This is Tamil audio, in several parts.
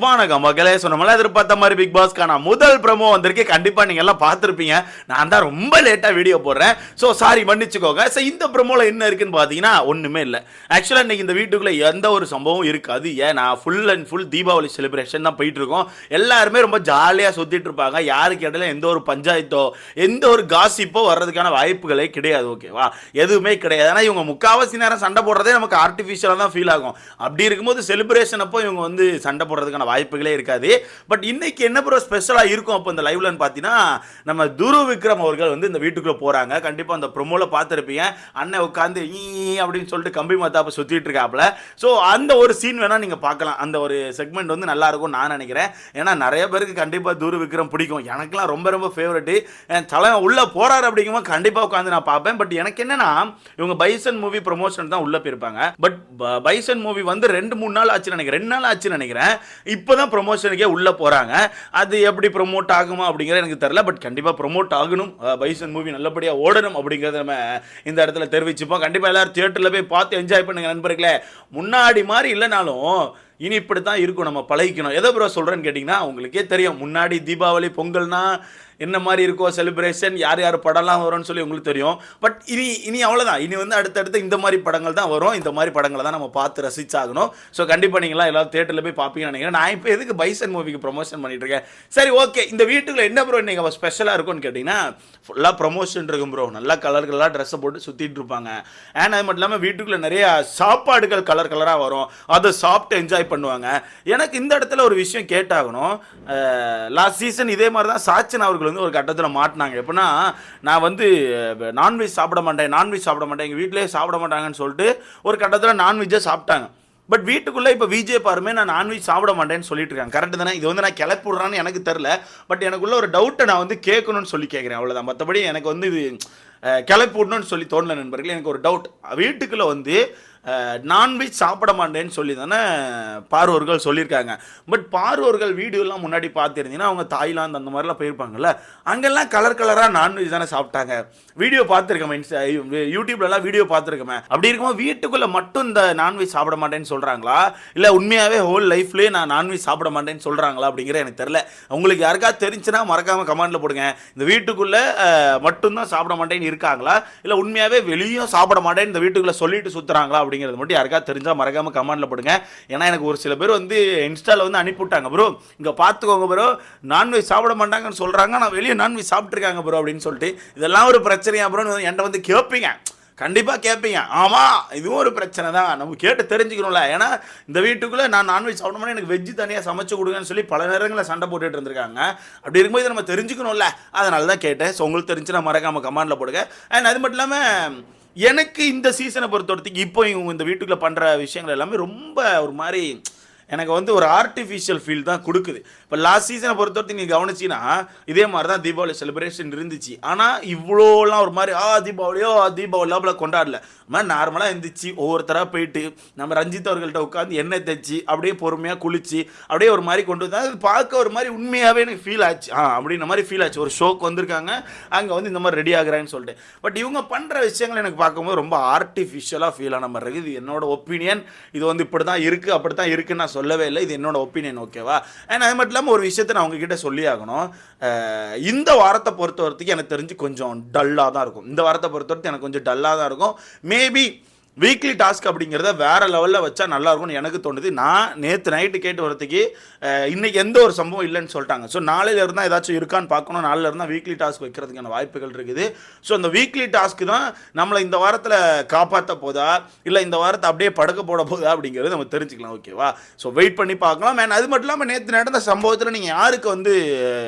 வணக்கம் மக்களே. சொன்னோம்ல எதிர்பார்த்த மாதிரி பிக் பாஸ்க்கான முதல் ப்ரோமோ வந்திருக்கு. கண்டிப்பா நீங்க எல்லாம் பார்த்துருப்பீங்க. நான் தான் ரொம்ப லேட்டா வீடியோ போடுறேன். ஸோ சாரி மன்னிச்சுக்கோங்க. ஸோ இந்த ப்ரோமோல என்ன இருக்குன்னு பார்த்தீங்கன்னா ஒண்ணுமே இல்லை. ஆக்சுவலாக இன்னைக்கு இந்த வீட்டுக்குள்ள எந்த ஒரு சம்பவம் இருக்காது. ஏன் நான் full and full Deepavali celebration தான் போயிட்டு இருக்கோம். எல்லாருமே ரொம்ப ஜாலியாக சுத்திட்டு இருப்பாங்க. யாருக்கு இடையில எந்த ஒரு பஞ்சாயத்தோ எந்த ஒரு காசிப்போ வர்றதுக்கான வாய்ப்புகளே கிடையாது. ஓகேவா? எதுவுமே கிடையாது. ஆனால் இவங்க முக்காவாசி நேரம் சண்டை போடுறதே நமக்கு ஆர்டிஃபிஷியலாக தான் ஃபீல் ஆகும். அப்படி இருக்கும்போது செலிப்ரேஷன் அப்போ இவங்க வந்து சண்டை போடுறதுக்கான வாய்ப்புகளே இருக்காது. பட் இன்னைக்கு என்ன ப்ரோ ஸ்பெஷலாக இருக்கும் அப்போ இந்த லைவ்லன்னு பார்த்தீங்கன்னா நம்ம துரு விக்ரம் அவர்கள் வந்து இந்த வீட்டுக்குள்ளே போகிறாங்க. கண்டிப்பாக அந்த ப்ரொமோவில் பார்த்துருப்பீங்க. அண்ணன் உட்காந்து ஈ அப்படின்னு சொல்லிட்டு கம்பி மத்தாப்ப சுற்றிட்டு இருக்காப்புல. ஸோ அந்த ஒரு சீன் வேணால் நீங்கள் பார்க்கலாம். அந்த ஒரு செக்மெண்ட் வந்து நல்லா இருக்கும் நான் நினைக்கிறேன். ஏன்னா நிறைய பேருக்கு கண்டிப்பாக துரு விக்ரம் பிடிக்கும். எனக்குலாம் ரொம்ப ரொம்ப ஃபேவரெட்டு. என் தலைவன் உள்ளே போகிறாரு அப்படிங்கும்போது கண்டிப்பாக உட்காந்து நான் பார்ப்பேன். பட் எனக்கு என்னன்னா இவங்க பைசன் மூவி ப்ரொமோஷன் தான் உள்ளே போயிருப்பாங்க. பட் பைசன் மூவி வந்து 2-3 நாள் ஆச்சுன்னு நினைக்கிறேன். 2 நாள் ஆச்சுன்னு நினைக்கிறேன். இப்போதான் ப்ரொமோஷனுக்கே உள்ளே போகிறாங்க. அது எப்படி ப்ரொமோட் ஆகுமா அப்படிங்கிறது எனக்கு தெரியல. பட் கண்டிப்பாக ப்ரொமோட் ஆகணும். பைசன் மூவி நல்லபடியாக ஓடணும் அப்படிங்கிறத நம்ம இந்த இடத்துல தெரிவிச்சுப்போம். கண்டிப்பாக எல்லாரும் தியேட்டரில் போய் பார்த்து என்ஜாய் பண்ணுங்க நண்பர்களே. முன்னாடி மாதிரி இல்லைனாலும் இனி இப்படி தான் இருக்கும். நம்ம பழகிக்கணும். எதை ப்ரோ சொல்கிறேன்னு கேட்டிங்கன்னா உங்களுக்கே தெரியும். முன்னாடி தீபாவளி பொங்கல்னா என்ன மாதிரி இருக்கோ செலிப்ரேஷன், யார் யார் படம்லாம் வரும்னு சொல்லி உங்களுக்கு தெரியும். பட் இனி அவ்வளோதான். இனி வந்து அடுத்தடுத்து இந்த மாதிரி படங்கள் தான் வரும். இந்த மாதிரி படங்களை தான் நம்ம பார்த்து ரசிச்சாகணும். ஸோ கண்டிப்பாக நீங்களாம் எல்லாரும் தேட்டரில் போய் பார்ப்பீங்கன்னு நினைக்கிறேன். நான் இப்போ எதுக்கு பைசன் மூவிக்கு ப்ரொமோஷன் பண்ணிட்டு இருக்கேன். சரி ஓகே. இந்த வீட்டுக்குள்ள என்ன ப்ரோ இன்றைக்கி ஸ்பெஷலாக இருக்கும்னு கேட்டிங்கன்னா ஃபுல்லாக ப்ரொமோஷன் இருக்கும் ப்ரோ. நல்லா கலர்களாக ட்ரெஸ்ஸை போட்டு சுற்றிட்டு இருப்பாங்க. அண்ட் அது மட்டும் இல்லாமல் வீட்டுக்குள்ளே நிறைய சாப்பாடுகள் கலர் கலராக வரும். அதை சாப்பிட்டு என்ஜாய் பண்ணுவாங்க. எனக்கு இந்த இடத்துல ஒரு விஷயம் கேட்டாகணும். லாஸ்ட் சீசன் இதே மாதிரி தான் சாச்சன் அவர்கள் வந்து ஒரு கட்டத்தில் மாட்டினாங்க. எப்படின்னா நான் வந்து நான்வெஜ் சாப்பிட மாட்டேன் எங்கள் வீட்டிலேயே சாப்பிட மாட்டாங்கன்னு சொல்லிட்டு ஒரு கட்டத்தில் நான்வெஜ்ஜை சாப்பிட்டாங்க. பட் வீட்டுக்குள்ளே இப்போ விஜய் பாருமே நான் நான்வெஜ் சாப்பிட மாட்டேன்னு சொல்லிட்டு இருக்காங்க. கரெக்டு தானே? இது வந்து நான் கிளப்பி விட்றான்னு எனக்கு தெரில. பட் எனக்குள்ள ஒரு டவுட்டை நான் வந்து கேட்கணும்னு சொல்லி கேட்குறேன். அவ்வளோதான். மற்றபடி எனக்கு வந்து இது கிளப்பி விடணும்னு சொல்லி தோணல நண்பர்களே. எனக்கு ஒரு டவுட். வீட்டுக்குள்ளே வந்து நான்வெஜ் சாப்பிட மாட்டேன்னு சொல்லி தானே பார்வர்கள் சொல்லியிருக்காங்க. பட் பார்வர்கள் வீடியோலாம் முன்னாடி பார்த்துருந்தீங்கன்னா அவங்க தாய்லாந்து அந்த மாதிரிலாம் போயிருப்பாங்கல்ல. அங்கெல்லாம் கலர் கலராக நான்வெஜ் தானே சாப்பிட்டாங்க. வீடியோ பார்த்துருக்கோமே, யூடியூப்லலாம் வீடியோ பார்த்துருக்கோமே. அப்படி இருக்கும்போது வீட்டுக்குள்ளே மட்டும் இந்த நான்வெஜ் சாப்பிட மாட்டேன்னு சொல்கிறாங்களா, இல்லை உண்மையாகவே ஹோல் லைஃப்லேயே நான் நான்வெஜ் சாப்பிட மாட்டேன்னு சொல்கிறாங்களா அப்படிங்கிற எனக்கு தெரில. உங்களுக்கு யாருக்காவது தெரிஞ்சுன்னா மறக்காமல் கமெண்ட்டில் போடுங்க. இந்த வீட்டுக்குள்ளே மட்டும்தான் சாப்பிட மாட்டேன்னு இருக்காங்களா, இல்லை உண்மையாகவே வெளியும் சாப்பிட மாட்டேன்னு இந்த வீட்டுக்குள்ளே சொல்லிட்டு சுற்றுறாங்களா அப்படிங்கிறது மட்டும் யாருக்காவது தெரிஞ்சால் மறக்காமல் கமெண்ட்டில் போடுங்க. ஏன்னா எனக்கு ஒரு சில பேர் வந்து இன்ஸ்டாவில் வந்து அனுப்பிவிட்டாங்க. ப்ரோ இங்கே பார்த்துக்கோங்க ப்ரோ, நான்வெஜ் சாப்பிட மாட்டாங்கன்னு சொல்கிறாங்க, நான் வெளியே நான்வெஜ் சாப்பிட்ருக்காங்க ப்ரோ அப்படின்னு சொல்லிட்டு. இதெல்லாம் ஒரு பிரச்சனையா ப்ரோன்னு என்கிட்ட வந்து கேட்பீங்க. கண்டிப்பாக கேட்பீங்க. ஆமாம், இதுவும் ஒரு பிரச்சனை தான். நம்ம கேட்டு தெரிஞ்சுக்கணும்ல. ஏன்னா இந்த வீட்டுக்குள்ளே நான் நான்வெஜ் சாப்பிட மாட்டேன், எனக்கு வெஜ்ஜு தனியாக சமைச்சு கொடுங்கன்னு சொல்லி பல நேரங்களில் சண்டை போட்டுட்டு இருந்திருக்காங்க. அப்படி இருக்கும்போது நம்ம தெரிஞ்சுக்கணும்ல. அதனால தான் கேட்டேன். ஸோ உங்களுக்கு தெரிஞ்சுன்னா மறக்காமல் கமெண்ட்டில் போடுங்க. அண்ட் அது மட்டும் இல்லாமல் எனக்கு இந்த சீசனை பொறுத்தவரைக்கும் இப்போ இவங்க இந்த வீட்டுக்குள்ளே பண்ணுற விஷயங்கள் எல்லாமே ரொம்ப ஒரு மாதிரி எனக்கு வந்து ஒரு ஆர்டிஃபிஷியல் ஃபீல் தான் கொடுக்குது. இப்போ லாஸ்ட் சீசனை பொறுத்தவரைக்கும் நீங்கள் கவனிச்சின்னா இதே மாதிரி தான் தீபாவளி செலிப்ரேஷன் இருந்துச்சு. ஆனால் இவ்வளோலாம் ஒரு மாதிரி தீபாவளியாக கொண்டாடல. மாதிரி நார்மலாக இருந்துச்சு. ஒவ்வொருத்தராக போயிட்டு நம்ம ரஞ்சித் அவர்கள்ட்ட உட்காந்து எண்ணெய் தைச்சி அப்படியே பொறுமையாக குளிச்சு அப்படியே ஒரு மாதிரி கொண்டு வந்தாங்க. அது பார்க்க ஒரு மாதிரி உண்மையாகவே எனக்கு ஃபீல் ஆச்சு. அப்படின்ற மாதிரி ஃபீல் ஆச்சு. ஒரு ஷோக்கு வந்திருக்காங்க, அங்கே வந்து இந்த மாதிரி ரெடி ஆகுறான்னு சொல்லிட்டு. பட் இவங்க பண்ணுற விஷயங்கள் எனக்கு பார்க்கும்போது ரொம்ப ஆர்டிஃபிஷியலாக ஃபீல் ஆன மாதிரி இருக்குது. இது என்னோட ஒப்பீனியன். இது வந்து இப்படி தான் இருக்குது, அப்படி தான் இருக்குன்னு நான் சொல்லவே இல்லை. இது என்னோட ஒப்பீனியன். ஓகேவா? அண்ட் அது மட்டும் இல்லாமல் ஒரு விஷயத்தை நான் உங்ககிட்ட சொல்லி ஆகணும். இந்த வாரத்தை பொறுத்தவரைக்கும் எனக்கு தெரிஞ்சு கொஞ்சம் டல்லாக தான் இருக்கும். இந்த வாரத்தை பொறுத்தவரைக்கும் எனக்கு கொஞ்சம் டல்லாக தான் இருக்கும். மேபி வீக்லி டாஸ்க் அப்படிங்கிறத வேறு லெவலில் வச்சா நல்லாயிருக்கும்னு எனக்கு தோணுது. நான் நேற்று நைட்டு கேட்டு வரதுக்கு இன்றைக்கி எந்த ஒரு சம்பவம் இல்லைன்னு சொல்லிட்டாங்க. ஸோ நாளையில இருந்தால் ஏதாச்சும் இருக்கான்னு பார்க்கணும். நாளில் இருந்தால் வீக்லி டாஸ்க் வைக்கிறதுக்கான வாய்ப்புகள் இருக்குது. ஸோ அந்த வீக்லி டாஸ்க்கு தான் நம்மளை இந்த வாரத்தில் காப்பாற்ற போதா இல்லை இந்த வாரத்தை அப்படியே படுக்க போட போதா அப்படிங்கிறது நம்ம தெரிஞ்சுக்கலாம். ஓகேவா? ஸோ வெயிட் பண்ணி பார்க்கலாம். மேன் அது மட்டும் இல்லாமல் நேற்று நடந்த சம்பவத்தில் நீங்கள் யாருக்கு வந்து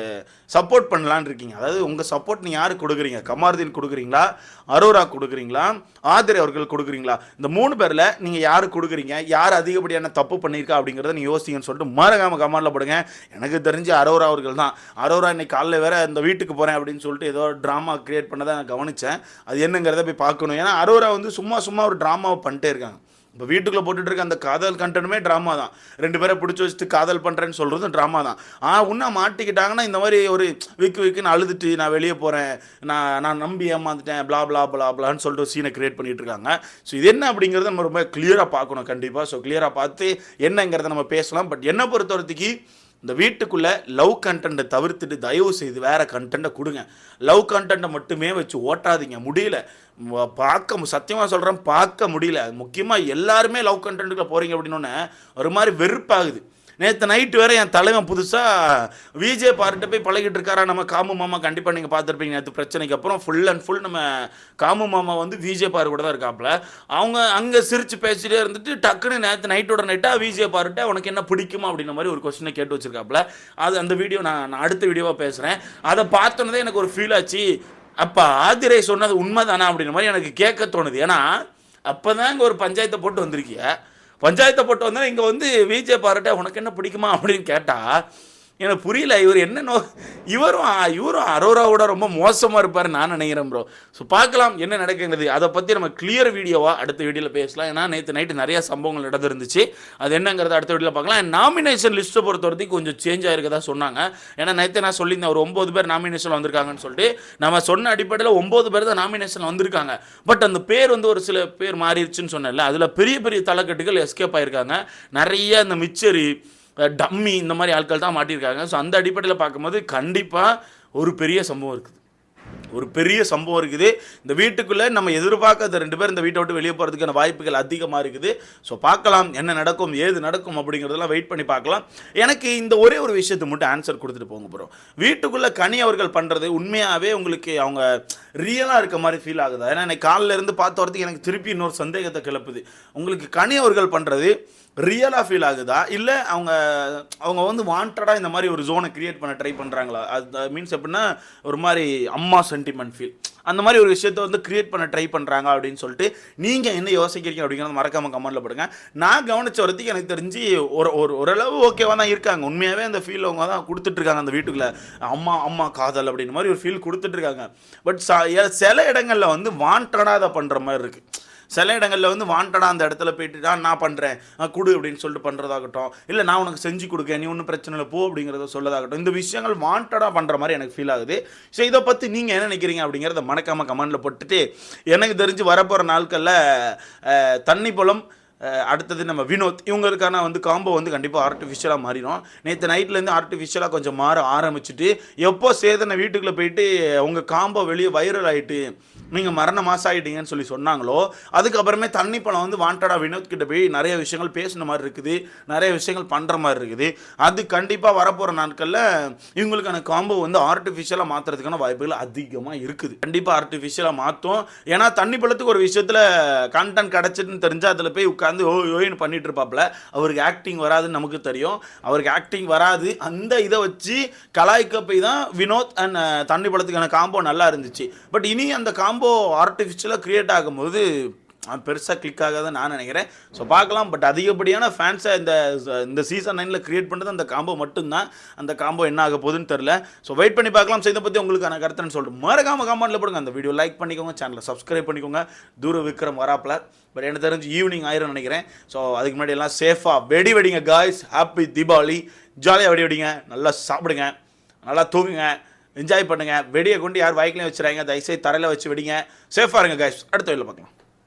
சப்போர்ட் பண்ணலான்னு இருக்கீங்க? அதாவது உங்கள் சப்போர்ட் நீங்கள் யாருக்கு கொடுக்குறீங்க? கமாருதீன் கொடுக்குறீங்களா, அரோரா கொடுக்குறீங்களா, ஆதிரை அவர்கள் கொடுக்குறீங்களா? இந்த 3 பேரில் நீங்கள் யார் கொடுக்குறீங்க? யார் அதிகப்படியான தப்பு பண்ணியிருக்கா அப்படிங்கிறத நீங்கள் யோசிங்கன்னு சொல்லிட்டு மறக்காமல் கமெண்ட்டில் போடுங்க. எனக்கு தெரிஞ்சு அரோரா அவர்கள் தான். அரோரா இன்னைக்கு காலையில் வேறு இந்த வீட்டுக்கு போகிறேன் அப்படின்னு சொல்லிட்டு ஏதோ ட்ராமா க்ரியேட் பண்ணதை நான் கவனித்தேன். அது என்னங்கிறத போய் பார்க்கணும். ஏன்னா அரோரா வந்து சும்மா ஒரு ட்ராமாவை பண்ணிட்டே இருக்காங்க. இப்போ வீட்டுக்குள்ளே போட்டுட்டு இருக்க அந்த காதல் கண்டென்ட்டுமே ட்ராமா தான். 2 பேரை பிடிச்சி வச்சுட்டு காதல் பண்ணுறேன்னு சொல்கிறதும் ட்ராமா தான். இன்னும் மாட்டிக்கிட்டாங்கன்னா இந்த மாதிரி ஒரு விக்குன்னு அழுதுட்டு நான் வெளியே போகிறேன், நான் நம்பி ஏமாந்துட்டேன், பிளா பிளா பிளா பிளான்னு சொல்லிட்டு ஒரு சீனை கிரியேட் பண்ணிட்டு இருக்காங்க. ஸோ இது என்ன அப்படிங்கிறத நம்ம ரொம்ப கிளியராக பார்க்கணும் கண்டிப்பாக. ஸோ கிளியராக பார்த்து என்னங்கிறத நம்ம பேசலாம். பட் என்னை பொறுத்தவரைக்கு இந்த வீட்டுக்குள்ளே லவ் கண்டென்ட்டை தவிர்த்துட்டு தயவு செய்து வேறு கண்டென்ட்டை கொடுங்க. லவ் கண்டென்ட்டை மட்டுமே வச்சு ஓட்டாதீங்க. முடியல, சத்தியமாக சொல்கிறேன், பார்க்க முடியல. முக்கியமாக எல்லாருமே லவ் கண்டென்ட்டுக்குள்ளே போகிறீங்க அப்படின்னோடனே ஒரு மாதிரி வெறுப்பாகுது. நேற்று நைட்டு வேறு என் தலைவன் புதுசாக விஜே பார்ட்ட போய் பழகிட்டு இருக்காரா. நம்ம காமு மாமா கண்டிப்பாக நீங்கள் பார்த்துருப்பீங்க. நேற்று பிரச்சனைக்கு அப்புறம் ஃபுல் அண்ட் ஃபுல் நம்ம காமு மாமா வந்து விஜே பார் கூட தான் இருக்காப்புல. அவங்க அங்கே சிரித்து பேசிட்டே இருந்துட்டு டக்குன்னு நேற்று நைட்டோட நைட்டாக விஜே பார்ட்ட உனக்கு என்ன பிடிக்குமா அப்படின்ற மாதிரி ஒரு கொஸ்டினை கேட்டு வச்சுருக்காப்புல. அந்த வீடியோ நான் அடுத்த வீடியோவாக பேசுகிறேன். அதை பார்த்தோன்னதே எனக்கு ஒரு ஃபீல் ஆச்சு. அப்போ ஆதிரை சொன்னது உண்மை தானா அப்படின்ற மாதிரி எனக்கு கேட்க தோணுது. ஏன்னா அப்போ தான் இங்கே ஒரு பஞ்சாயத்தை போட்டு வந்திருக்கிய. பஞ்சாயத்தை போட்டு வந்தால் இங்கே வந்து விஜே பாருட்ட உனக்கு என்ன பிடிக்குமா அப்படின்னு கேட்டால் எனக்கு புரியல. இவரும் அரோராவோட ரொம்ப மோசமாக இருப்பார் நான் நினைக்கிறேன் ப்ரோ. ஸோ பார்க்கலாம் என்ன நடக்குங்கிறது. அதை பற்றி நம்ம கிளியர் வீடியோவாக அடுத்த வீடியோவில் பேசலாம். ஏன்னா நேற்று நைட்டு நிறைய சம்பவங்கள் நடந்துருந்துச்சு. அது என்னங்கிறத அடுத்த வீடியோவில் பார்க்கலாம். நாமினேஷன் லிஸ்ட்டை பொறுத்த வரைக்கும் கொஞ்சம் சேஞ்ச் ஆகிருக்கதா சொன்னாங்க. ஏன்னா நேற்று நான் சொல்லியிருந்தேன் ஒரு 9 பேர் நாமினேஷன் வந்திருக்காங்கன்னு சொல்லிட்டு. நம்ம சொன்ன அடிப்படையில் 9 பேர் தான் நாமினேஷன் வந்திருக்காங்க. பட் அந்த பேர் வந்து ஒரு சில பேர் மாறிடுச்சுன்னு சொன்னேன்ல, அதில் பெரிய பெரிய தலைக்கட்டுகள் எஸ்கேப் ஆகிருக்காங்க. நிறைய இந்த மிச்சரி டம்மி இந்த மாதிரி ஆட்கள் தான் மாட்டியிருக்காங்க. ஸோ அந்த அடிப்படையில் பார்க்கும்போது கண்டிப்பாக ஒரு பெரிய சம்பவம் இருக்குது. இந்த வீட்டுக்குள்ளே நம்ம எதிர்பார்க்காத 2 பேர் இந்த வீட்டை விட்டு வெளியே போகிறதுக்கான வாய்ப்புகள் அதிகமாக இருக்குது. ஸோ பார்க்கலாம் என்ன நடக்கும் ஏது நடக்கும் அப்படிங்கிறதெல்லாம் வெயிட் பண்ணி பார்க்கலாம். எனக்கு இந்த ஒரே ஒரு விஷயத்தை மட்டும் ஆன்சர் கொடுத்துட்டு போங்க ப்ரோ. வீட்டுக்குள்ளே கனி அவர்கள் பண்ணுறது உண்மையாகவே உங்களுக்கு அவங்க ரியலாக இருக்க மாதிரி ஃபீல் ஆகுதா? ஏன்னா எனக்கு காலில் இருந்து பார்த்த வரதுக்கு எனக்கு திருப்பி இன்னொரு சந்தேகத்தை கிளப்புது. உங்களுக்கு கனி அவர்கள் பண்ணுறது ரியலாக ஃபீல் ஆகுதா, இல்லை அவங்க வந்து வாண்டடாக இந்த மாதிரி ஒரு ஜோனை கிரியேட் பண்ண ட்ரை பண்ணுறாங்களா? அது மீன்ஸ் எப்படின்னா ஒரு மாதிரி அம்மா சென்டிமெண்ட் ஃபீல் அந்த மாதிரி ஒரு விஷயத்தை வந்து கிரியேட் பண்ண ட்ரை பண்ணுறாங்க அப்படின்னு சொல்லிட்டு நீங்கள் என்ன யோசிக்கிறீங்க அப்படிங்கிறத மறக்காமல் கமெண்ட்டில் போடுங்க. நான் கவனித்த வரதுக்கு எனக்கு தெரிஞ்சு ஓரளவு ஓகேவாக தான் இருக்காங்க. உண்மையாகவே அந்த ஃபீல் அவங்க தான் கொடுத்துட்ருக்காங்க. அந்த வீட்டுக்குள்ளே அம்மா காதல் அப்படின்ற மாதிரி ஒரு ஃபீல் கொடுத்துட்ருக்காங்க. பட் சில இடங்களில் வந்து வாண்டடாக அதை பண்ணுற மாதிரி இருக்குது. சில இடங்களில் வந்து வாண்டடாக அந்த இடத்துல போயிட்டு நான் பண்ணுறேன் கொடு அப்படின்னு சொல்லிட்டு பண்ணுறதாகட்டும், இல்லை நான் உனக்கு செஞ்சு கொடுக்கேன் நீ ஒன்றும் பிரச்சனை இல்லை போ அப்படிங்கிறத சொல்லதாகட்டும், இந்த விஷயங்கள் வாண்டடாக பண்ணுற மாதிரி எனக்கு ஃபீல் ஆகுது. ஸோ இதை பற்றி நீங்கள் என்ன நினைக்கிறீங்க அப்படிங்கிறத மறக்காமல் கமெண்டில் போட்டுட்டு, எனக்கு தெரிஞ்சு வரப்போகிற நாட்களில் தண்ணி பழம் அடுத்தது நம்ம வினோத் இவங்களுக்கான வந்து காம்போ வந்து கண்டிப்பாக ஆர்டிஃபிஷியலாக மாறிடும். நேற்று நைட்லேருந்து ஆர்டிஃபிஷியலாக கொஞ்சம் மாற ஆரம்பிச்சுட்டு எப்போ சேதனை வீட்டுக்குள்ளே போயிட்டு உங்கள் காம்போ வெளியே வைரல் ஆகிட்டு நீங்கள் மரண மாதம் ஆகிட்டீங்கன்னு சொல்லி சொன்னாங்களோ, அதுக்கப்புறமே தண்ணி பழம் வந்து வாண்டடாக வினோத் கிட்ட போய் நிறைய விஷயங்கள் பேசுன மாதிரி இருக்குது, நிறைய விஷயங்கள் பண்ணுற மாதிரி இருக்குது. அது கண்டிப்பாக வரப்போகிற நாட்களில் இவங்களுக்கான காம்போ வந்து ஆர்டிஃபிஷியலாக மாற்றுறதுக்கான வாய்ப்புகள் அதிகமாக இருக்குது. கண்டிப்பாக ஆர்டிஃபிஷியலாக மாற்றும். ஏன்னா தண்ணி பழத்துக்கு ஒரு விஷயத்தில் கண்டென்ட் கிடச்சிட்டுன்னு தெரிஞ்சால் அதில் போய் உட்காந்து ஓய்னு பண்ணிட்டு இருப்பாப்புல. அவருக்கு ஆக்டிங் வராதுன்னு நமக்கு தெரியும். அவருக்கு ஆக்டிங் வராது. அந்த இதை வச்சு கலாய்க்க போய் தான் வினோத் அண்ட் தண்ணி பழத்துக்கான காம்போ நல்லா இருந்துச்சு. பட் இனி அந்த காம்போ ஆர்டிஃபிஷியலாக கிரியேட் ஆகும்போது பெருசாக கிளிக் ஆகாதான் நான் நினைக்கிறேன். ஸோ பார்க்கலாம். பட் அதிகப்படியான ஃபேன்ஸை இந்த சீசன் 9 கிரியேட் பண்ணுறது அந்த காம்போ மட்டும்தான். அந்த காம்போ என்ன ஆக போகுதுன்னு தெரில. ஸோ வெயிட் பண்ணி பார்க்கலாம். ஸோ இதை பற்றி உங்களுக்கான கருத்துன்னு சொல்லிட்டு மறக்காமல் கமெண்ட்டில் போடுங்க. அந்த வீடியோ லைக் பண்ணிக்கோங்க, சேனலை சப்ஸ்கிரைப் பண்ணிக்கோங்க. தூர விக்ரம் வராப்பில் பட் எனக்கு தெரிஞ்சு ஈவினிங் ஆயிரும் நினைக்கிறேன். ஸோ அதுக்கு முன்னாடி எல்லாம் சேஃபாக வெடிங்க காய்ஸ். ஹாப்பி தீபாவளி. ஜாலியாக வெடிங்க, நல்லா சாப்பிடுங்க, நல்லா தூங்குங்க, என்ஜாய் பண்ணுங்கள். வெடியை கொண்டு யார் வாய்க்கிலையும் வச்சுறாங்க, தயவுசெய்து தரையில் வச்சு வெடிங்க. சேஃபாக இருங்க காய்ஸ். அடுத்த வீடியோவில் பார்க்கலாம்.